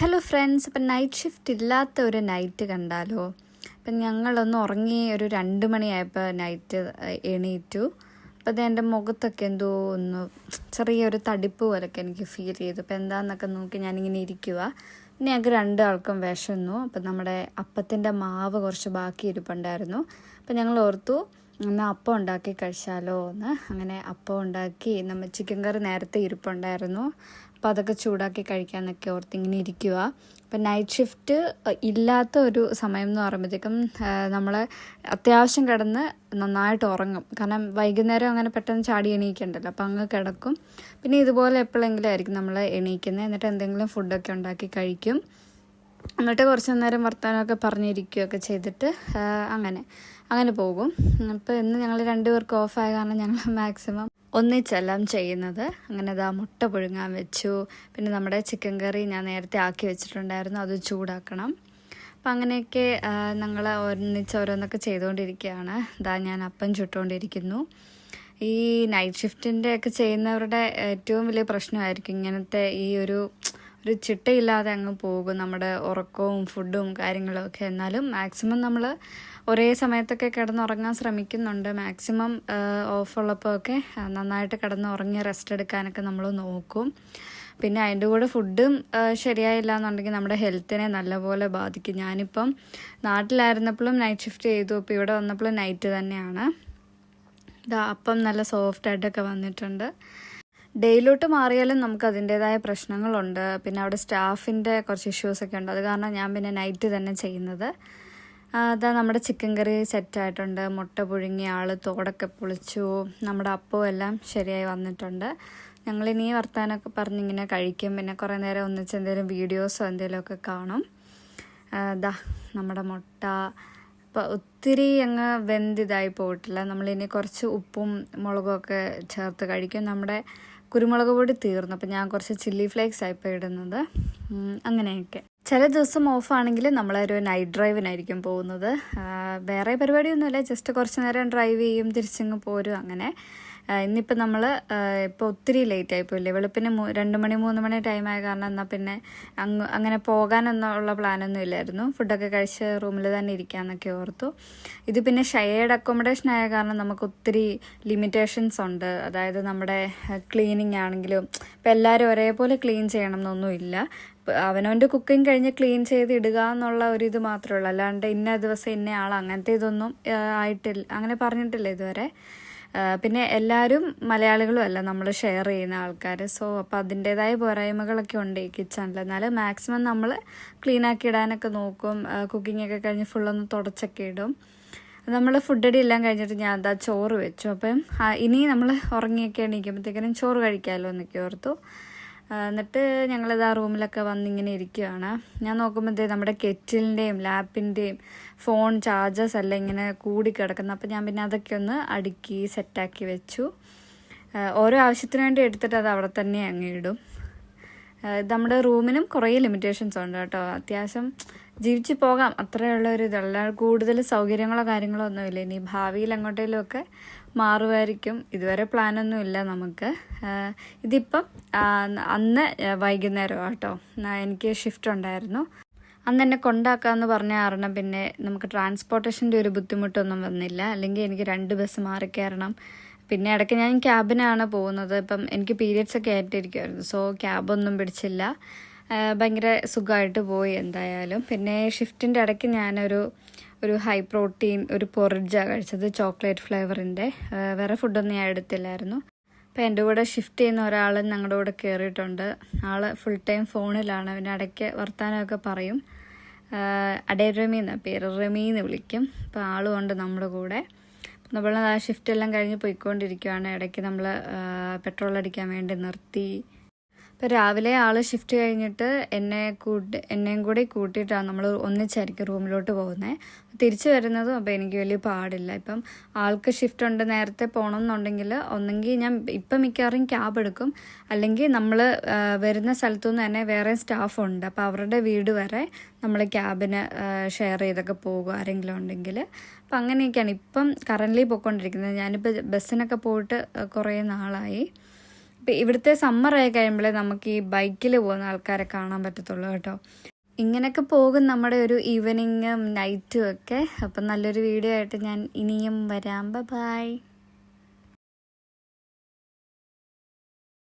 Hello friends, ഇപ്പം night shift ഇല്ലാത്ത ഒരു നൈറ്റ് കണ്ടാലോ. അപ്പം ഞങ്ങളൊന്ന് ഉറങ്ങി ഒരു 2 മണിയായപ്പോൾ നൈറ്റ് എണീറ്റു. അപ്പോൾ അത് എൻ്റെ മുഖത്തൊക്കെ എന്തോ ഒന്ന് ചെറിയൊരു തടിപ്പ് പോലൊക്കെ എനിക്ക് ഫീൽ ചെയ്തു. അപ്പോൾ എന്താണെന്നൊക്കെ നോക്കി ഞാനിങ്ങനെ ഇരിക്കുക. പിന്നെ ഞങ്ങൾക്ക് 2 ആൾക്കും വിശന്നു. അപ്പം നമ്മുടെ അപ്പത്തിൻ്റെ മാവ് കുറച്ച് ബാക്കി ഇരിപ്പുണ്ടായിരുന്നു. അപ്പം ഞങ്ങൾ ഓർത്തു എന്നാൽ അപ്പം ഉണ്ടാക്കി കഴിച്ചാലോ എന്ന്. അങ്ങനെ അപ്പം ഉണ്ടാക്കി. ചിക്കൻ കറി നേരത്തെ ഇരിപ്പുണ്ടായിരുന്നു. അപ്പോൾ അതൊക്കെ ചൂടാക്കി കഴിക്കാമെന്നൊക്കെ ഓർത്ത് ഇങ്ങനെ ഇരിക്കുക. അപ്പം നൈറ്റ് ഷിഫ്റ്റ് ഇല്ലാത്ത ഒരു സമയം എന്ന് പറയുമ്പോഴത്തേക്കും നമ്മൾ അത്യാവശ്യം കിടന്ന് നന്നായിട്ട് ഉറങ്ങും. കാരണം വൈകുന്നേരം അങ്ങനെ പെട്ടെന്ന് ചാടി എണീക്കണ്ടല്ലോ, അപ്പം അങ്ങ് കിടക്കും. പിന്നെ ഇതുപോലെ എപ്പോഴെങ്കിലും ആയിരിക്കും നമ്മൾ എണീക്കുന്നത്. എന്നിട്ട് എന്തെങ്കിലും ഫുഡൊക്കെ ഉണ്ടാക്കി കഴിക്കും. എന്നിട്ട് കുറച്ച് നേരം വർത്തമാനമൊക്കെ പറഞ്ഞിരിക്കുകയൊക്കെ ചെയ്തിട്ട് അങ്ങനെ പോകും. അപ്പോൾ ഇന്ന് ഞങ്ങൾ 2 പേർക്ക് ഓഫായ കാരണം ഞങ്ങൾ മാക്സിമം ഒന്നിച്ചെല്ലാം ചെയ്യുന്നത്. അങ്ങനെ മുട്ട പുഴുങ്ങാൻ വെച്ചു. പിന്നെ നമ്മുടെ ചിക്കൻ കറി ഞാൻ നേരത്തെ ആക്കി വെച്ചിട്ടുണ്ടായിരുന്നു, അത് ചൂടാക്കണം. അപ്പം അങ്ങനെയൊക്കെ ഞങ്ങൾ ഓരോന്നൊക്കെ ചെയ്തുകൊണ്ടിരിക്കുകയാണ്. ഞാൻ അപ്പം ചുട്ടുകൊണ്ടിരിക്കുന്നു. ഈ നൈറ്റ് ഷിഫ്റ്റിൻ്റെ ഒക്കെ ചെയ്യുന്നവരുടെ ഏറ്റവും വലിയ പ്രശ്നമായിരിക്കും ഇങ്ങനത്തെ ഒരു ചിട്ടയില്ലാതെ അങ്ങ് പോകും നമ്മുടെ ഉറക്കവും ഫുഡും കാര്യങ്ങളും ഒക്കെ. എന്നാലും മാക്സിമം നമ്മൾ ഒരേ സമയത്തൊക്കെ കിടന്നുറങ്ങാൻ ശ്രമിക്കുന്നുണ്ട്. മാക്സിമം ഓഫുള്ളപ്പോൾ ഒക്കെ നന്നായിട്ട് കിടന്നുറങ്ങി റെസ്റ്റ് എടുക്കാനൊക്കെ നമ്മൾ നോക്കും. പിന്നെ അതിൻ്റെ കൂടെ ഫുഡും ശരിയായില്ല എന്നുണ്ടെങ്കിൽ നമ്മുടെ ഹെൽത്തിനെ നല്ലപോലെ ബാധിക്കും. ഞാനിപ്പം നാട്ടിലായിരുന്നപ്പോഴും നൈറ്റ് ഷിഫ്റ്റ് ചെയ്തു. ഇപ്പോൾ ഇവിടെ വന്നപ്പോഴും നൈറ്റ് തന്നെയാണ്. അപ്പം നല്ല സോഫ്റ്റായിട്ടൊക്കെ വന്നിട്ടുണ്ട്. ഡേയിലോട്ട് മാറിയാലും നമുക്ക് അതിൻ്റേതായ പ്രശ്നങ്ങളുണ്ട്. പിന്നെ അവിടെ സ്റ്റാഫിൻ്റെ കുറച്ച് ഇഷ്യൂസൊക്കെ ഉണ്ട്. അത് കാരണം ഞാൻ പിന്നെ നൈറ്റ് തന്നെ ചെയ്യുന്നത്. നമ്മുടെ ചിക്കൻ കറി സെറ്റായിട്ടുണ്ട്. മുട്ട പുഴുങ്ങി തോടൊക്കെ പൊളിച്ചു. നമ്മുടെ അപ്പവും എല്ലാം ശരിയായി വന്നിട്ടുണ്ട്. ഞങ്ങളിനി വർത്താനമൊക്കെ പറഞ്ഞിങ്ങനെ കഴിക്കും. പിന്നെ കുറേ നേരം ഒന്നിച്ച് എന്തെങ്കിലും വീഡിയോസോ എന്തെങ്കിലുമൊക്കെ കാണും. നമ്മുടെ മുട്ട ഇപ്പോൾ ഒത്തിരി അങ്ങ് വെന്തിതായി പോയിട്ടില്ല. നമ്മളിനി കുറച്ച് ഉപ്പും മുളകും ഒക്കെ ചേർത്ത് കഴിക്കും. നമ്മുടെ കുരുമുളക് പൊടി തീർന്നു. അപ്പം ഞാൻ കുറച്ച് ചില്ലി ഫ്ലേക്സ് ആയിപ്പോൾ ഇടുന്നത്. അങ്ങനെയൊക്കെ ചില ദിവസം ഓഫാണെങ്കിൽ നമ്മളൊരു നൈറ്റ് ഡ്രൈവിനായിരിക്കും പോകുന്നത്. വേറെ പരിപാടിയൊന്നുമില്ല, ജസ്റ്റ് കുറച്ച് നേരം ഡ്രൈവ് ചെയ്യും, തിരിച്ചങ്ങ് പോരും. അങ്ങനെ ഇന്നിപ്പോൾ നമ്മൾ ഇപ്പോൾ ഒത്തിരി ലേറ്റ് ആയിപ്പോയില്ലേ. വെളുപ്പിന് 2 മണി 3 മണി ടൈമായ കാരണം എന്നാൽ പിന്നെ അങ്ങനെ പോകാനൊന്നുള്ള പ്ലാനൊന്നും ഇല്ലായിരുന്നു. ഫുഡൊക്കെ കഴിച്ച് റൂമിൽ തന്നെ ഇരിക്കാമെന്നൊക്കെ ഓർത്തു. ഇത് പിന്നെ ഷെയർഡ് അക്കോമഡേഷൻ ആയ കാരണം നമുക്ക് ഒത്തിരി ലിമിറ്റേഷൻസ് ഉണ്ട്. അതായത് നമ്മുടെ ക്ലീനിങ് ആണെങ്കിലും ഇപ്പം എല്ലാവരും ഒരേപോലെ ക്ലീൻ ചെയ്യണം എന്നൊന്നുമില്ല. അവനവൻ്റെ കുക്കിംഗ് കഴിഞ്ഞ് ക്ലീൻ ചെയ്ത് ഇടുക എന്നുള്ള ഒരിത് മാത്രമേ ഉള്ളൂ. അല്ലാണ്ട് ഇന്ന ദിവസം ഇന്ന ആൾ അങ്ങനത്തെ ഇതൊന്നും ആയിട്ടില്ല, അങ്ങനെ പറഞ്ഞിട്ടില്ല ഇതുവരെ. പിന്നെ എല്ലാവരും മലയാളികളും അല്ല നമ്മൾ ഷെയർ ചെയ്യുന്ന ആൾക്കാർ. അപ്പോൾ അതിൻ്റേതായ പോരായ്മകളൊക്കെ ഉണ്ട് ഈ കിച്ചണിൽ. എന്നാലും മാക്സിമം നമ്മൾ ക്ലീനാക്കി ഇടാനൊക്കെ നോക്കും. കുക്കിങ്ങൊക്കെ കഴിഞ്ഞ് ഫുള്ളൊന്ന് തുടച്ചൊക്കെ ഇടും. നമ്മൾ ഫുഡടി എല്ലാം കഴിഞ്ഞിട്ട് ഞാൻ ചോറ് വെച്ചു. അപ്പം ഇനി നമ്മൾ ഉറങ്ങിയൊക്കെ എണീക്കുമ്പോഴത്തേക്കിനും ചോറ് കഴിക്കാമല്ലോ എന്നൊക്കെ ഓർത്തു. എന്നിട്ട് ഞങ്ങളിതാ റൂമിലൊക്കെ വന്നിങ്ങനെ ഇരിക്കുകയാണ്. ഞാൻ നോക്കുമ്പോൾ നമ്മുടെ കെറ്റിലിൻ്റെയും ലാപ്പിൻ്റെയും ഫോൺ ചാർജേഴ്സ് എല്ലാം ഇങ്ങനെ കൂടി കിടക്കുന്നു. അപ്പോൾ ഞാൻ പിന്നെ അതൊക്കെ ഒന്ന് അടുക്കി സെറ്റാക്കി വെച്ചു. ഓരോ ആവശ്യത്തിന് വേണ്ടി എടുത്തിട്ട് അത് അവിടെ തന്നെ അങ്ങ് ഇടും. നമ്മുടെ റൂമിനും കുറേ ലിമിറ്റേഷൻസ് ഉണ്ട് കേട്ടോ. അത്യാവശ്യം ജീവിച്ച് പോകാം അത്രയുള്ള ഒരു ഇതല്ല. കൂടുതൽ സൗകര്യങ്ങളോ കാര്യങ്ങളോ ഒന്നുമില്ല. ഇനി ഭാവിയിൽ എങ്ങോട്ടേലും ഒക്കെ മാറുമായിരിക്കും. ഇതുവരെ പ്ലാനൊന്നും ഇല്ല നമുക്ക്. ഇതിപ്പം അന്ന് വൈകുന്നേരം കേട്ടോ, എനിക്ക് ഷിഫ്റ്റ് ഉണ്ടായിരുന്നു. അന്ന് എന്നെ കൊണ്ടാക്കാമെന്ന് പറഞ്ഞ കാരണം പിന്നെ നമുക്ക് ട്രാൻസ്പോർട്ടേഷൻ്റെ ഒരു ബുദ്ധിമുട്ടൊന്നും വന്നില്ല. അല്ലെങ്കിൽ എനിക്ക് 2 ബസ് മാറിക്കയറണം. പിന്നെ ഇടയ്ക്ക് ഞാൻ ക്യാബിനാണ് പോകുന്നത്. ഇപ്പം എനിക്ക് പീരിയഡ്സ് ഒക്കെ ആയിട്ടിരിക്കുമായിരുന്നു. സോ ക്യാബൊന്നും പിടിച്ചില്ല. ഭയങ്കര സുഖമായിട്ട് പോയി എന്തായാലും. പിന്നെ ഷിഫ്റ്റിൻ്റെ ഇടയ്ക്ക് ഞാനൊരു ഹൈ പ്രോട്ടീൻ ഒരു പൊറിഡ്ജാണ് കഴിച്ചത്, ചോക്ലേറ്റ് ഫ്ലേവറിൻ്റെ. വേറെ ഫുഡൊന്നും ഞാൻ എടുത്തില്ലായിരുന്നു. അപ്പോൾ എൻ്റെ കൂടെ ഷിഫ്റ്റ് ചെയ്യുന്ന ഒരാൾ ഞങ്ങളുടെ കൂടെ കയറിയിട്ടുണ്ട്. ആൾ ഫുൾ ടൈം ഫോണിലാണ്. പിന്നെ ഇടയ്ക്ക് വർത്താനമൊക്കെ പറയും. റമി എന്നാണ് പേര്, റമി എന്ന് വിളിക്കും. അപ്പോൾ ആളും ഉണ്ട് നമ്മുടെ കൂടെ. നമ്മൾ ആ ഷിഫ്റ്റ് എല്ലാം കഴിഞ്ഞ് പോയിക്കൊണ്ടിരിക്കുകയാണ്. ഇടയ്ക്ക് നമ്മൾ പെട്രോൾ അടിക്കാൻ വേണ്ടി നിർത്തി. ഇപ്പോൾ രാവിലെ ആൾ ഷിഫ്റ്റ് കഴിഞ്ഞിട്ട് എന്നെയും കൂടി കൂട്ടിയിട്ടാണ് നമ്മൾ ഒന്നിച്ചായിരിക്കും റൂമിലോട്ട് പോകുന്നത്. തിരിച്ചു വരുന്നതും അപ്പോൾ എനിക്ക് വലിയ പാടില്ല. ഇപ്പം ആൾക്ക് ഷിഫ്റ്റ് ഉണ്ട്, നേരത്തെ പോകണം എന്നുണ്ടെങ്കിൽ ഒന്നെങ്കിൽ ഞാൻ ഇപ്പം മിക്കവാറും ക്യാബ് എടുക്കും. അല്ലെങ്കിൽ നമ്മൾ വരുന്ന സ്ഥലത്തുനിന്ന് തന്നെ വേറെ സ്റ്റാഫുണ്ട്. അപ്പോൾ അവരുടെ വീട് വരെ നമ്മൾ ക്യാബിന് ഷെയർ ചെയ്തൊക്കെ പോകും ആരെങ്കിലും ഉണ്ടെങ്കിൽ. അപ്പം അങ്ങനെയൊക്കെയാണ് ഇപ്പം കറൻ്റ്ലി പോയിക്കൊണ്ടിരിക്കുന്നത്. ഞാനിപ്പോൾ ബസ്സിനൊക്കെ പോയിട്ട് കുറേ നാളായി. ഇപ്പം ഇവിടുത്തെ സമ്മറായി കഴിയുമ്പോഴേ നമുക്ക് ഈ ബൈക്കിൽ പോകുന്ന ആൾക്കാരെ കാണാൻ പറ്റത്തുള്ളൂ കേട്ടോ. ഇങ്ങനെയൊക്കെ പോകും നമ്മുടെ ഒരു ഈവനിങ്ങും നൈറ്റും ഒക്കെ. അപ്പം നല്ലൊരു വീഡിയോ ആയിട്ട് ഞാൻ ഇനിയും വരാം. ബൈ.